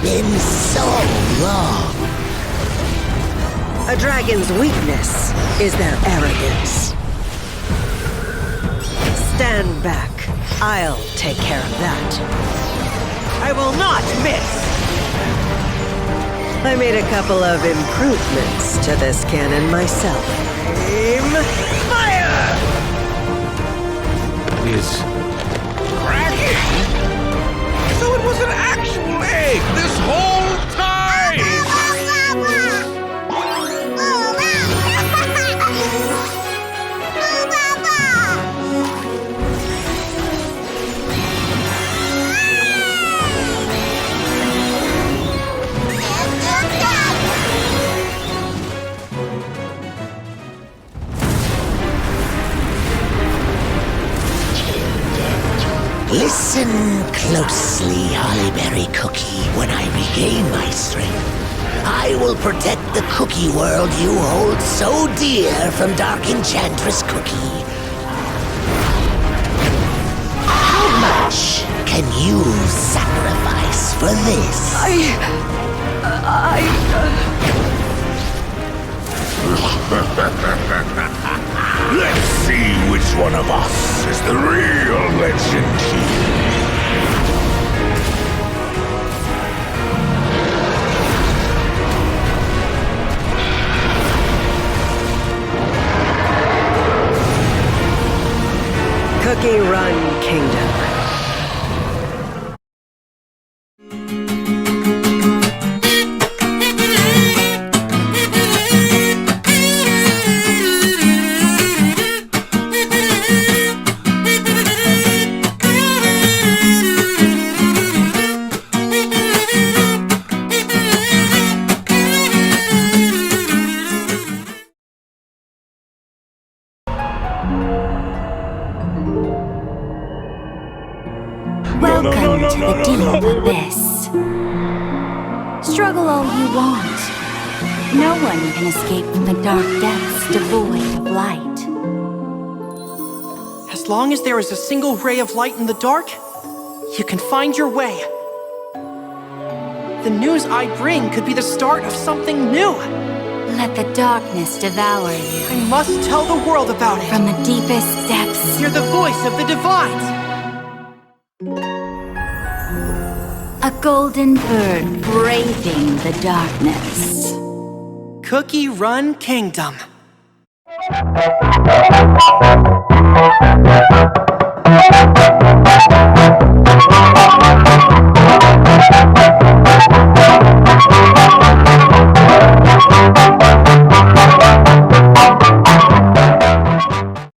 been so long. A dragon's weakness is their arrogance. Stand back. I'll take care of that. I will not miss! I made a couple of improvements to this cannon myself. Aim, fire! Is cracking? So it was an actual egg this whole time! Listen closely, Hollyberry Cookie. When I regain my strength, I will protect the cookie world you hold so dear from Dark Enchantress Cookie. How much can you sacrifice for this? Let's see which one of us is the real legend here. Cookie Run Kingdom. Welcome to the deep abyss. Struggle all you want. No one can escape from the dark depths devoid of light. As long as there is a single ray of light in the dark, you can find your way. The news I bring could be the start of something new. Let the darkness devour you. I must tell the world about it. From the deepest depths. Hear the voice of the divines. A golden bird braving the darkness. Cookie Run Kingdom.